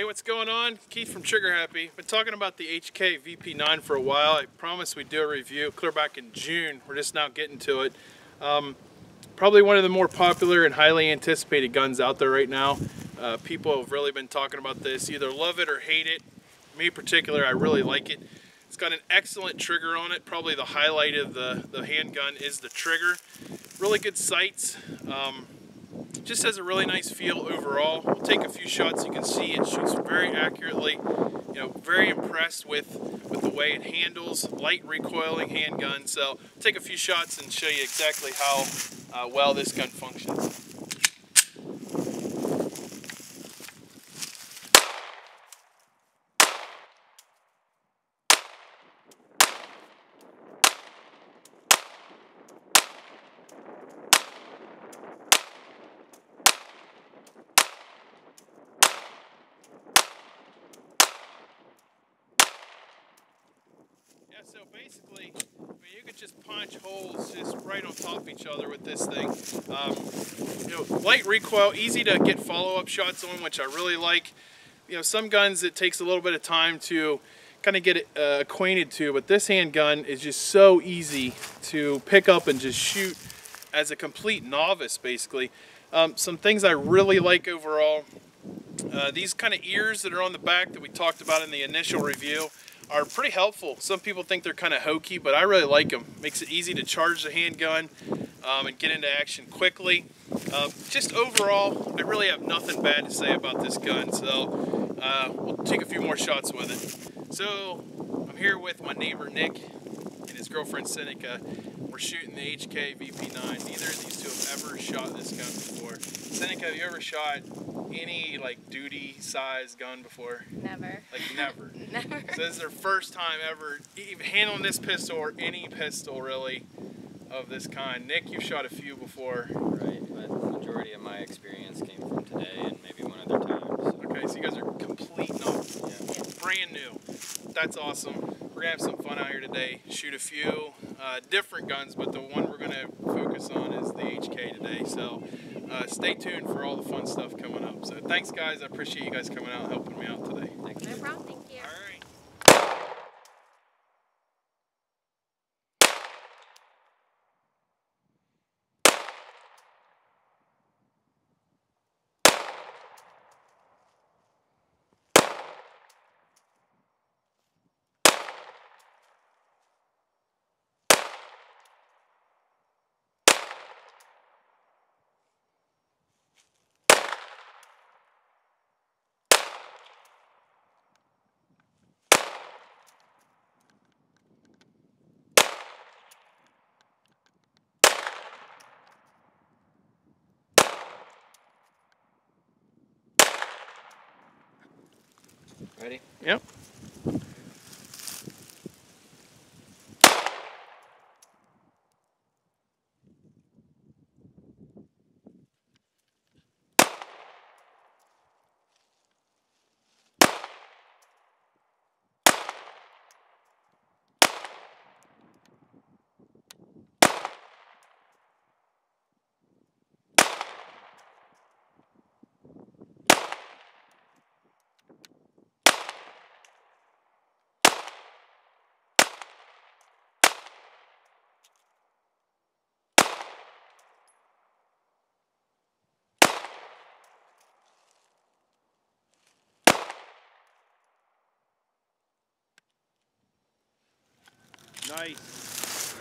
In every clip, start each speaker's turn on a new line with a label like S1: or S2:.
S1: Hey, what's going on? Keith from Trigger Happy. Been talking about the HK VP9 for a while. I promised we'd do a review clear back in June. We're just now getting to it. Probably one of the more popular and highly anticipated guns out there right now. People have really been talking about this, either love it or hate it. Me in particular, I really like it. It's got an excellent trigger on it. Probably the highlight of the handgun is the trigger. Really good sights. Just has a really nice feel overall. We'll take a few shots. You can see it shoots very accurately. You know, very impressed with the way it handles. Light recoiling handgun. So take a few shots and show you exactly how well this gun functions. Yeah, so basically, I mean, you could just punch holes just right on top of each other with this thing. You know, light recoil, easy to get follow-up shots on, which I really like. You know, some guns it takes a little bit of time to kind of get acquainted to, but this handgun is just so easy to pick up and just shoot as a complete novice, basically. Some things I really like overall, these kind of ears that are on the back that we talked about in the initial review are pretty helpful. Some people think they're kind of hokey, but I really like them. Makes it easy to charge the handgun and get into action quickly. Just overall, I really have nothing bad to say about this gun, so we'll take a few more shots with it. So I'm here with my neighbor Nick and his girlfriend Seneca. We're shooting the HK VP9. Neither of these two have ever shot this gun before. Seneca, have you ever shot any like duty size gun before?
S2: Never.
S1: Like never?
S2: Never.
S1: So this is their first time ever even handling this pistol or any pistol really of this kind. Nick, you've shot a few before.
S3: Right, but the majority of my experience came from today and maybe one other time. So.
S1: Okay, so you guys are complete novices.
S3: Yeah.
S1: Brand new. That's awesome. We're gonna have some fun out here today. Shoot a few different guns, but the one we're gonna focus on is the HK today. So stay tuned for all the fun stuff coming up. So thanks guys, I appreciate you guys coming out and helping me out today.
S3: Thank you.
S2: No problem, thank you.
S1: All right.
S3: Ready?
S1: Yep. Nice.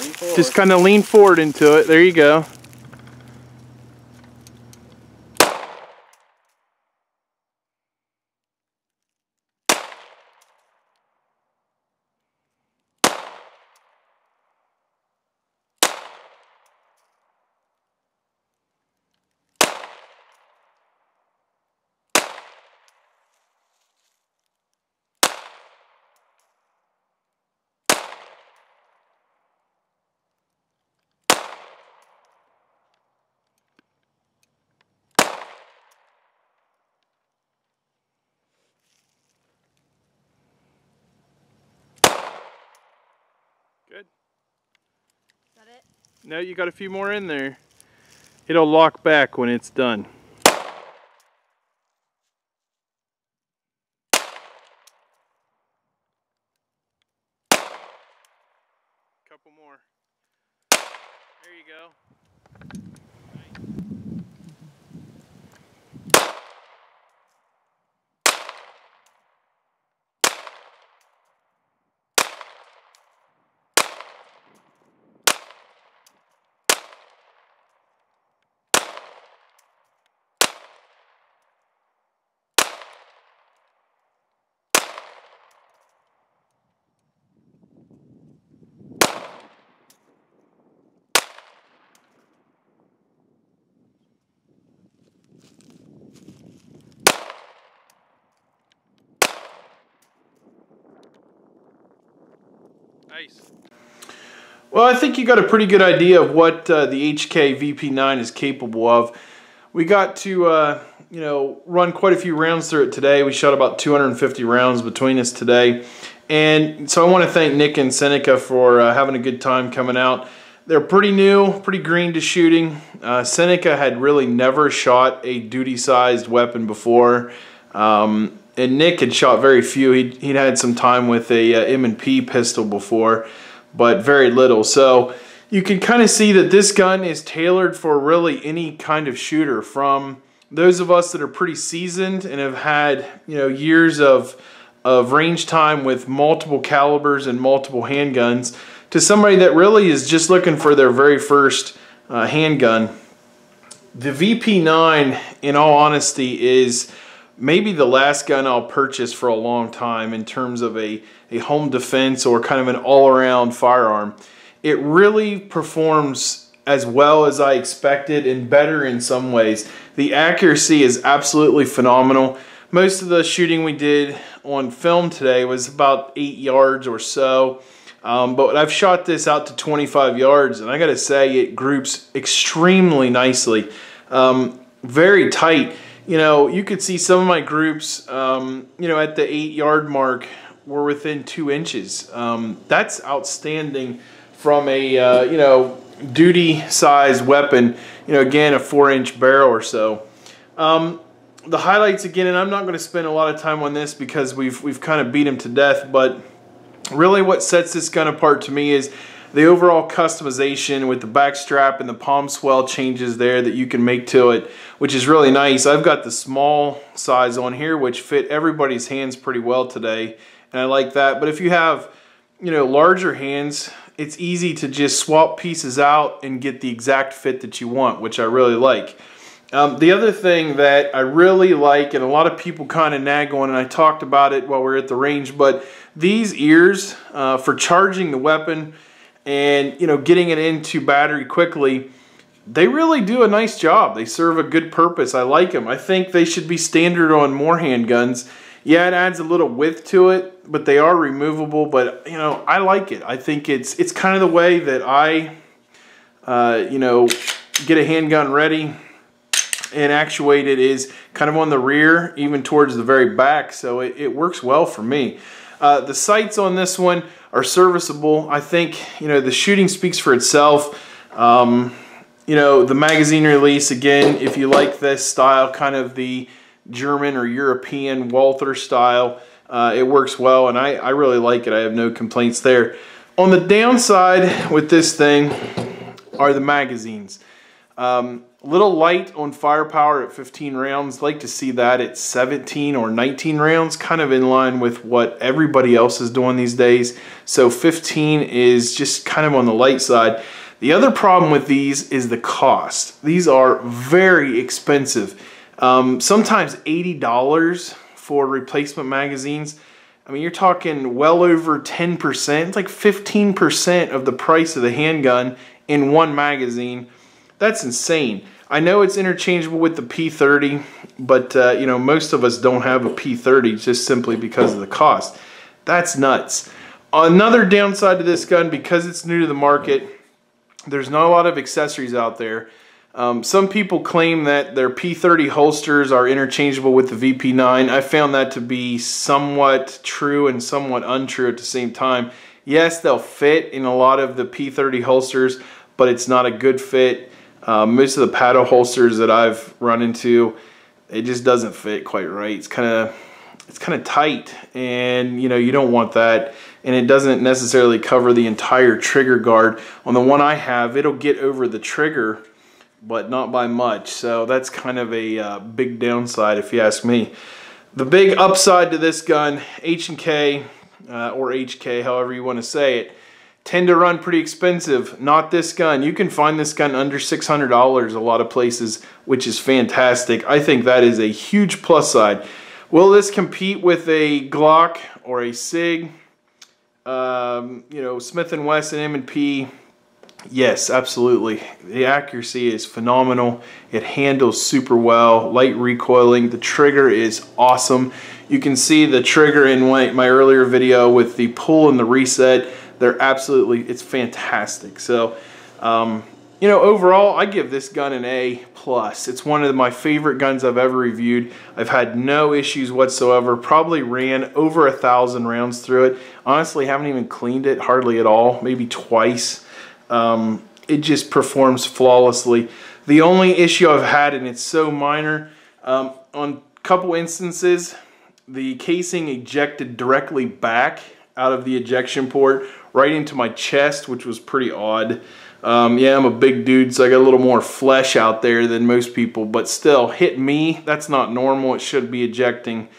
S3: Lean forward.
S1: Just kind of lean forward into it. There you go. Good.
S2: Is that it?
S1: No, you got a few more in there. It'll lock back when it's done. Nice.
S4: Well, I think you got a pretty good idea of what the HK VP9 is capable of. We got to, you know, run quite a few rounds through it today. We shot about 250 rounds between us today. And so I want to thank Nick and Seneca for having a good time coming out. They're pretty new, pretty green to shooting. Seneca had really never shot a duty-sized weapon before. And Nick had shot very few. He'd had some time with a M&P pistol before, but very little. So you can kind of see that this gun is tailored for really any kind of shooter, from those of us that are pretty seasoned and have had, you know, years of range time with multiple calibers and multiple handguns, to somebody that really is just looking for their very first handgun. The VP9, in all honesty, is maybe the last gun I'll purchase for a long time in terms of a home defense or kind of an all-around firearm. It really performs as well as I expected and better in some ways. The accuracy is absolutely phenomenal. Most of the shooting we did on film today was about 8 yards or so. But I've shot this out to 25 yards, and I gotta say, it groups extremely nicely. Very tight. You know, you could see some of my groups, you know, at the 8-yard mark were within 2 inches. That's outstanding from a, you know, duty-sized weapon. You know, again, a 4-inch barrel or so. The highlights again, and I'm not going to spend a lot of time on this because we've kind of beat him to death, but really what sets this gun apart to me is the overall customization with the back strap and the palm swell changes there that you can make to it, which is really nice. I've got the small size on here, which fit everybody's hands pretty well today, and I like that. But if you have, you know, larger hands, it's easy to just swap pieces out and get the exact fit that you want, which I really like. The other thing that I really like, and a lot of people kind of nag on, and I talked about it while we were at the range, but these ears for charging the weapon and, you know, getting it into battery quickly, they really do a nice job. They serve a good purpose. I like them. I think they should be standard on more handguns. Yeah, it adds a little width to it, but they are removable. But, you know, I like it. I think it's kind of the way that I, you know, get a handgun ready and actuate it, is kind of on the rear, even towards the very back. So it works well for me. The sights on this one are serviceable. I think, you know, the shooting speaks for itself. You know, the magazine release, again, if you like this style, kind of the German or European Walther style, it works well, and I really like it. I have no complaints there. On the downside with this thing are the magazines. Little light on firepower at 15 rounds. Like to see that at 17 or 19 rounds, kind of in line with what everybody else is doing these days. So 15 is just kind of on the light side. The other problem with these is the cost. These are very expensive. Sometimes $80 for replacement magazines. I mean, you're talking well over 10%. It's like 15% of the price of the handgun in one magazine. That's insane. I know it's interchangeable with the P30, but you know, most of us don't have a P30 just simply because of the cost. That's nuts. Another downside to this gun, because it's new to the market, there's not a lot of accessories out there. Some people claim that their P30 holsters are interchangeable with the VP9. I found that to be somewhat true and somewhat untrue at the same time. Yes, they'll fit in a lot of the P30 holsters, but it's not a good fit. Most of the paddle holsters that I've run into, it just doesn't fit quite right. It's kind of tight, and you know, you don't want that, and it doesn't necessarily cover the entire trigger guard. On the one I have, it'll get over the trigger, but not by much. So that's kind of a big downside if you ask me. The big upside to this gun, H&K or HK, however you want to say it, tend to run pretty expensive. Not this gun. You can find this gun under $600 a lot of places, which is fantastic. I think that is a huge plus side. Will this compete with a Glock or a SIG? You know, Smith & Wesson, M&P? Yes, absolutely. The accuracy is phenomenal. It handles super well. Light recoiling. The trigger is awesome. You can see the trigger in my earlier video with the pull and the reset. they're absolutely, it's fantastic. So, you know, overall, I give this gun an A+. It's one of my favorite guns I've ever reviewed. I've had no issues whatsoever. Probably ran over 1,000 rounds through it. Honestly, haven't even cleaned it hardly at all, maybe twice. It just performs flawlessly. The only issue I've had, and it's so minor, on a couple instances, the casing ejected directly back out of the ejection port right into my chest, which was pretty odd. Yeah, I'm a big dude, so I got a little more flesh out there than most people, but still, hit me, that's not normal. It should be ejecting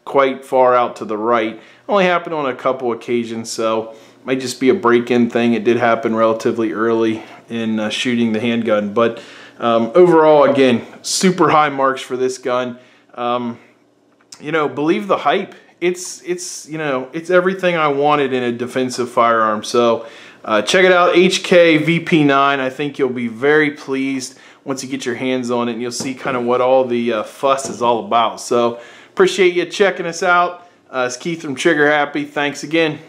S4: quite far out to the right. Only happened on a couple occasions, so it might just be a break-in thing. It did happen relatively early in shooting the handgun, but overall, again, super high marks for this gun. You know, believe the hype. It's you know, it's everything I wanted in a defensive firearm. So check it out, HK VP9. I think you'll be very pleased once you get your hands on it, and you'll see kind of what all the fuss is all about. So appreciate you checking us out. It's Keith from Trigger Happy. Thanks again.